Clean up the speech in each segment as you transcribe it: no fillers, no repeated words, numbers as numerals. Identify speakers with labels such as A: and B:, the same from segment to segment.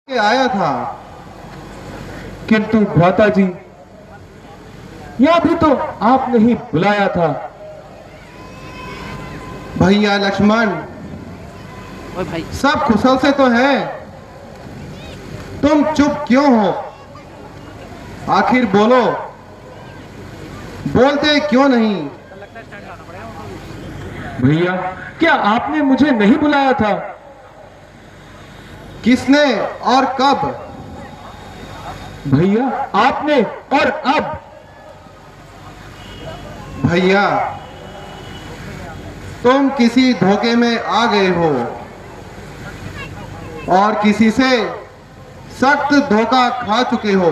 A: के आया था,
B: किंतु भ्राता जी, यह भी तो आपने ही बुलाया था।
A: भैया लक्ष्मण, सब कुशल से तो है, तुम चुप क्यों हो? आखिर बोलो, बोलते क्यों नहीं?
B: भैया, क्या आपने मुझे नहीं बुलाया था?
A: किसने और कब?
B: भैया, आपने और अब।
A: भैया, तुम किसी धोखे में आ गए हो और किसी से सख्त धोखा खा चुके हो।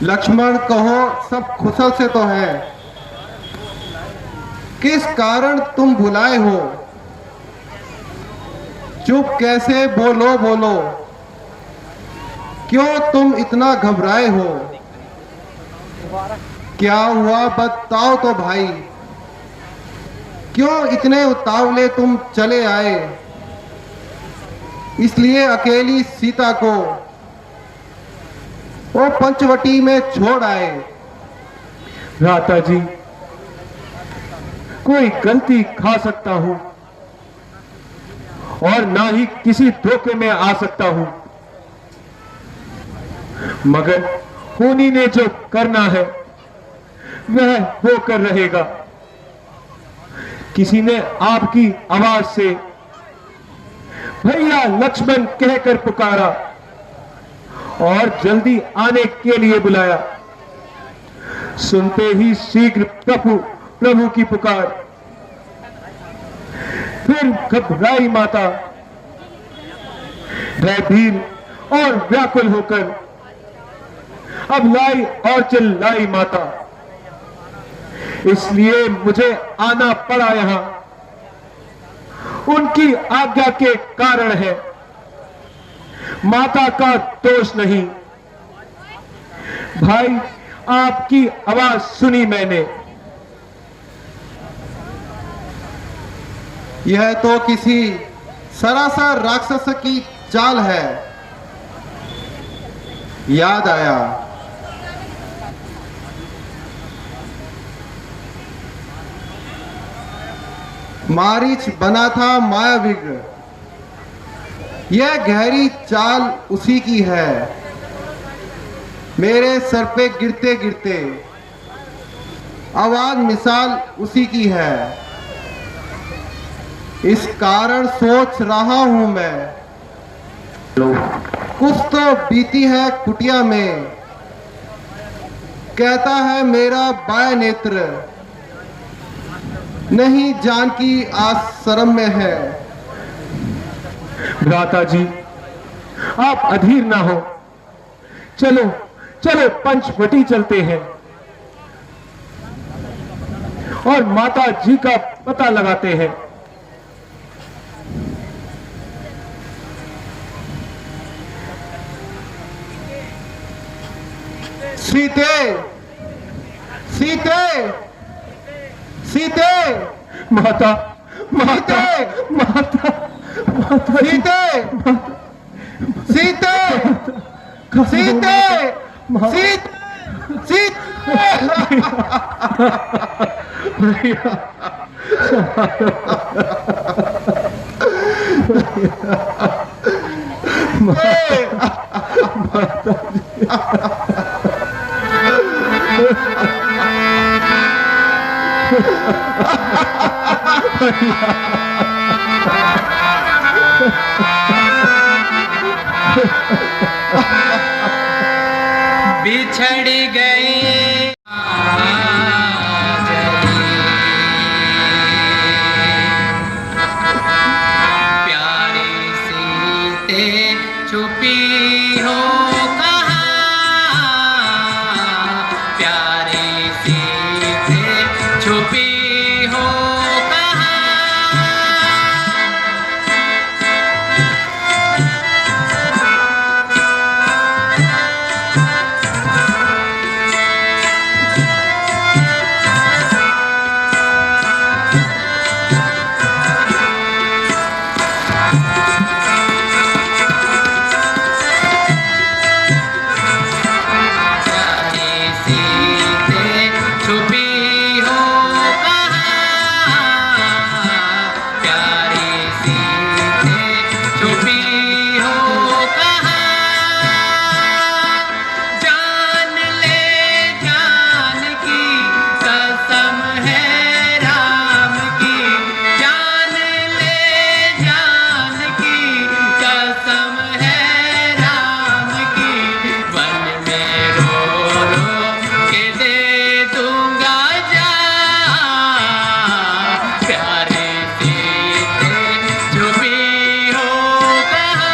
A: लक्ष्मण कहो, सब कुशल से तो है, किस कारण तुम बुलाए हो? चुप कैसे? बोलो बोलो, क्यों तुम इतना घबराए हो? क्या हुआ बताओ तो भाई, क्यों इतने उतावले तुम चले आए? इसलिए अकेली सीता को वो पंचवटी में छोड़ आए?
B: भ्राता जी, कोई गलती खा सकता हूं और ना ही किसी धोखे में आ सकता हूं, मगर उन्हीं ने जो करना है वह वो कर रहेगा। किसी ने आपकी आवाज से भैया लक्ष्मण कहकर पुकारा और जल्दी आने के लिए बुलाया। सुनते ही शीघ्र प्रभु की पुकार। फिर घबराई माता, भयभीर और व्याकुल होकर अब लाई और चिल्लाई माता। इसलिए मुझे आना पड़ा यहां, उनकी आज्ञा के कारण है, माता का दोष नहीं। भाई, आपकी आवाज सुनी मैंने।
A: यह तो किसी सरासर राक्षस की चाल है। याद आया, मारीच बना था मायाविग्र, यह गहरी चाल उसी की है। मेरे सर पे गिरते गिरते आवाज मिसाल उसी की है। इस कारण सोच रहा हूं मैं, कुछ तो बीती है कुटिया में। कहता है मेरा बाएं नेत्र, नहीं जानकी आश्रम में है।
B: भ्राता जी, आप अधीर ना हो, चलो चलो पंचवटी चलते हैं और माता जी का पता लगाते हैं।
A: सीते, सीते, सीते,
B: माता माता माता माता
A: सीते, सीते, सीते, सीते,
B: भैया, माता
C: बिछड़ गए प्यारे सीते, छुपी हो कहाँ? प्यारे सीते, छुपी हो कहाँ? छुपी हो कहाँ जान ले जानकी कसम है राम की जान ले जानकी कसम है राम की वन में रो रो के दे दूंगा जान प्यारे सीते छुपी हो कहाँ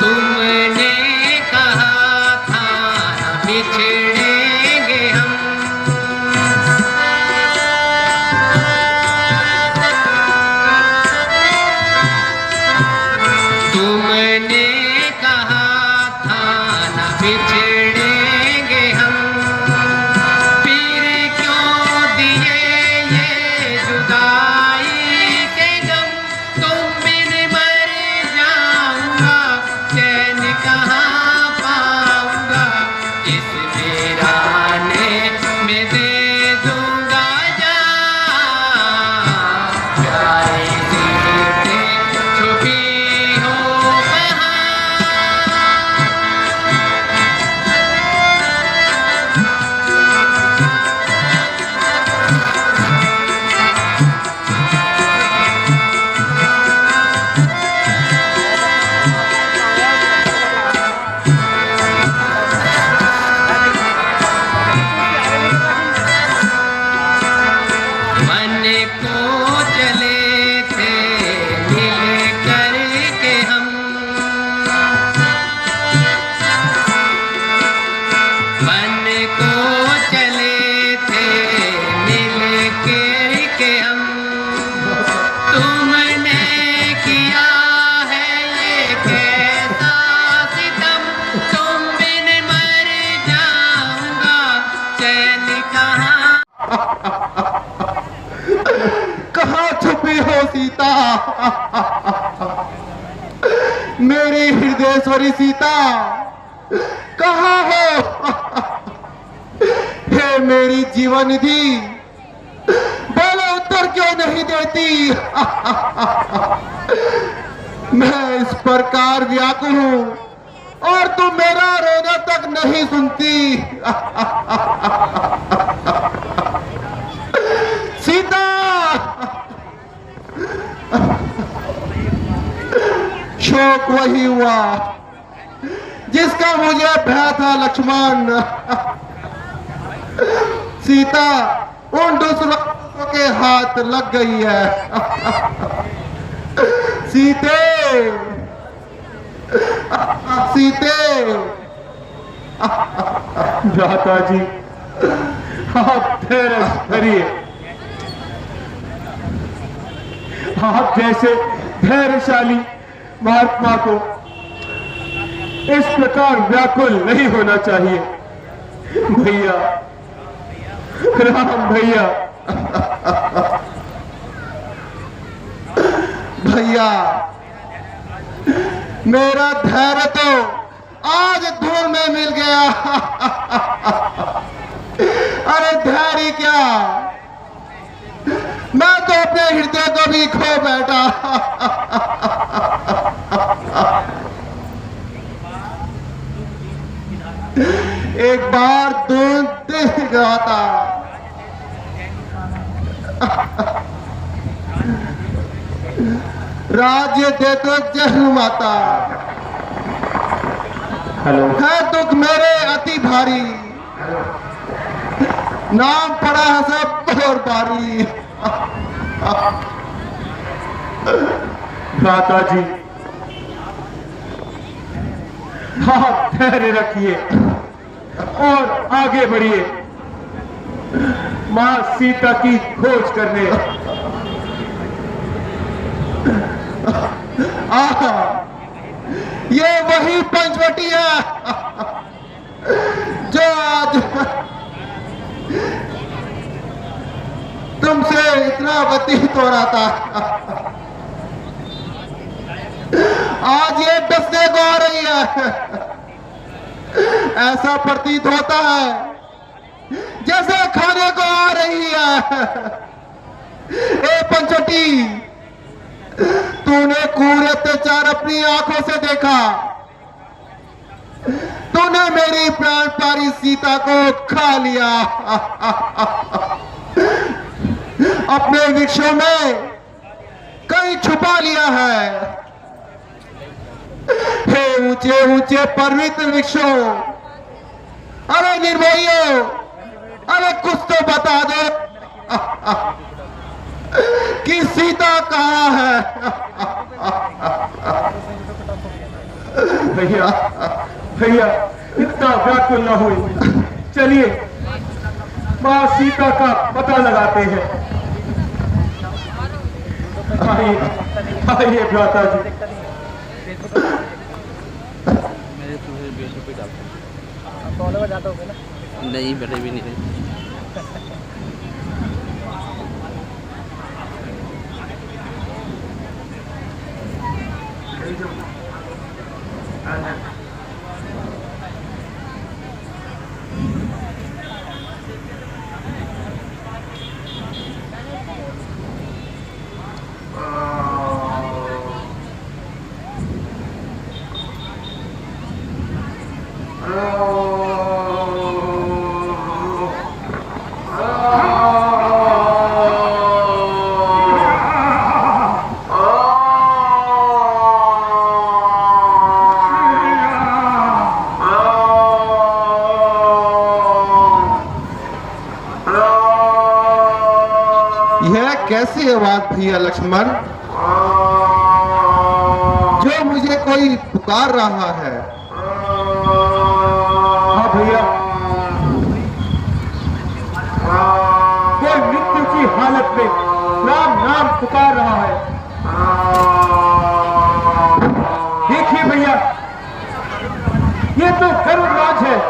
C: तुमने कहा था बिछड़ेंगे हम तुमने कहा था न बिछड़ेंगे हम फिर क्यों दिए ये जुदाई के गम तुम बिन मर जाऊंगा चैन कहाँ पाऊंगा इस वीराने में दे दूंगा जान प्यारे सीते छुपी हो कहाँ मन को चले थे मिल करके हम मन को चले थे मिल करके हम तुमने किया है ये कैसा सितम तुम बिन मर जाऊंगा चैन कहाँ
A: कहाँ छुपी हो सीता मेरी हृदयेश्वरी सीता कहाँ हो हे मेरी जीवन निधि बोलो उत्तर क्यों नहीं देती मैं इस प्रकार व्याकुल हूं और तुम मेरा रोना तक नहीं सुनती सीता शोक वही हुआ जिसका मुझे भय था लक्ष्मण सीता उन दुष्टों के हाथ लग गई है सीते सीते
B: भ्राता जी आप धैर्य धरिए आप जैसे धैर्यशाली महात्मा को इस प्रकार व्याकुल नहीं होना चाहिए भैया राम भैया
A: भैया मेरा धैर्य तो आज धूल में मिल गया अरे धैर्य क्या मैं तो अपने हृदय को भी खो बैठा एक बार दूध दे गया था राज्य दे तो जहनु माता
B: हेलो
A: है दुख मेरे अति भारी नाम पड़ा है सब और बारी
B: भ्राता जी आप धैर्य रखिए और आगे बढ़िए मां सीता की खोज करने
A: ये वही पंचवटी है जो आज तुमसे इतना व्यतीत हो रहा था। आज ये डसने को आ रही है। ऐसा प्रतीत होता है जैसे खाने को आ रही है। ए पंचवटी, तूने क्रूर अत्याचार अपनी आंखों से देखा। तूने मेरी प्राण प्यारी सीता को खा लिया। अपने वृक्षों में कहीं छुपा लिया है। हे ऊंचे ऊंचे पवित्र वृक्षों, अरे निर्भयों, अरे कुछ तो बता दो कि सीता कहाँ है।
B: भैया भैया, इतना व्याकुल न होइए। चलिए मां सीता का पता लगाते हैं। आइए आइए भ्राता जी।
C: मेरे पूरे 20 रुपये डालते हैं। नहीं बेटे भी नहीं रहे।
A: यह कैसी आवाज भैया लक्ष्मण, जो मुझे कोई पुकार रहा है।
B: हाँ भैया, कोई मृत्यु की हालत में राम नाम पुकार रहा है। देखिए भैया, ये तो गरुड़राज है।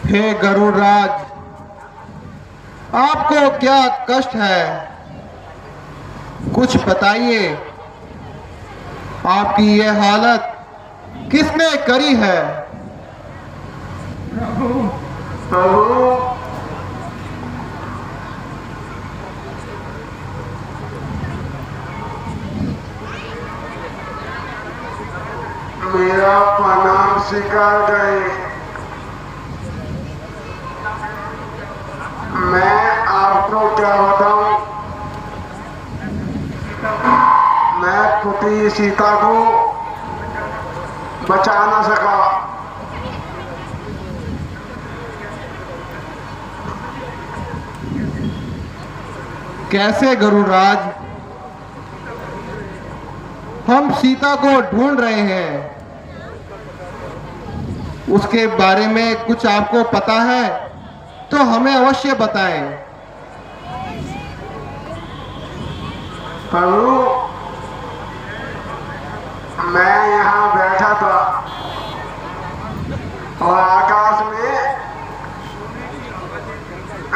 A: हे गरुड़राज, आपको क्या कष्ट है? कुछ बताइए। आपकी यह हालत किसने करी है?
D: मेरा प्रणाम स्वीकार करें। मैं आपको क्या बताऊं, मैं पुत्री सीता को बचा न सका।
A: कैसे गरुड़राज? हम सीता को ढूंढ रहे हैं। उसके बारे में कुछ आपको पता है तो हमें अवश्य बताएं।
D: प्रभु, मैं यहाँ बैठा था और आकाश में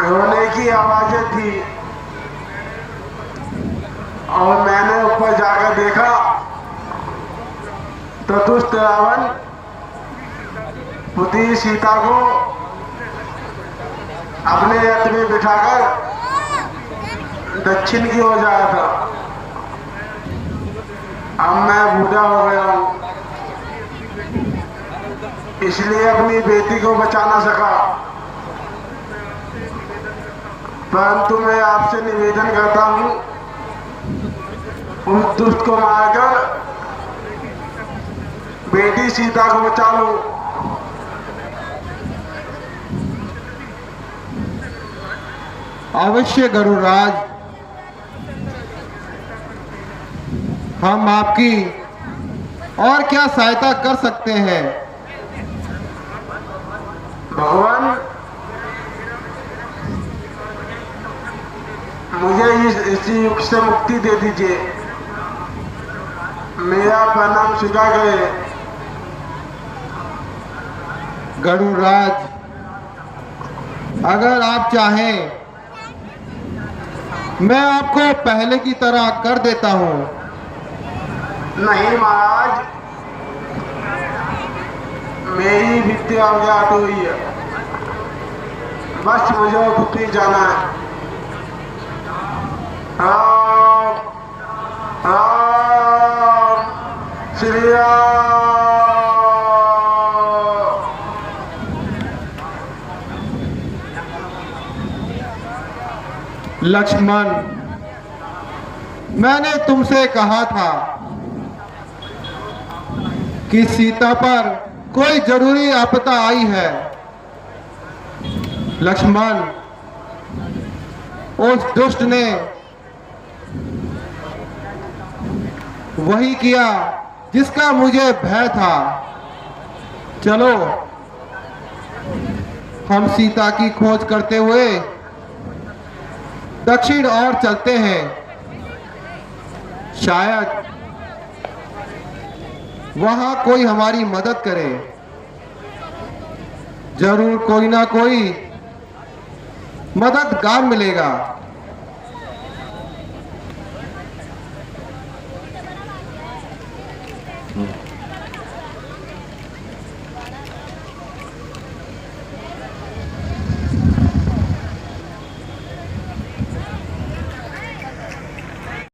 D: रोने की आवाजें थी और मैंने ऊपर जाकर देखा तो दुष्ट रावण पुत्री सीता को अपने रथ में बिठाकर दक्षिण की ओर जा रहा था। अब मैं बूढ़ा हो गया हूं, इसलिए अपनी बेटी को बचा ना सका। परंतु मैं आपसे निवेदन करता हूं, उस दुष्ट को मारकर बेटी सीता को बचा लो।
A: अवश्य गरुड़राज, हम आपकी और क्या सहायता कर सकते हैं?
D: भगवान, मुझे इसी युग से मुक्ति दे दीजिए। मेरा प्रणाम स्वीकार करें।
A: गरुड़राज, अगर आप चाहें मैं आपको पहले की तरह कर देता हूं।
D: नहीं महाराज, मेरी विद्या अज्ञात हुई है। बस मुझे पुत्री जाना है। राम राम श्री राम।
A: लक्ष्मण, मैंने तुमसे कहा था कि सीता पर कोई जरूरी आपदा आई है। लक्ष्मण, उस दुष्ट ने वही किया जिसका मुझे भय था। चलो हम सीता की खोज करते हुए दक्षिण ओर चलते हैं। शायद वहां कोई हमारी मदद करे। जरूर कोई ना कोई मददगार मिलेगा।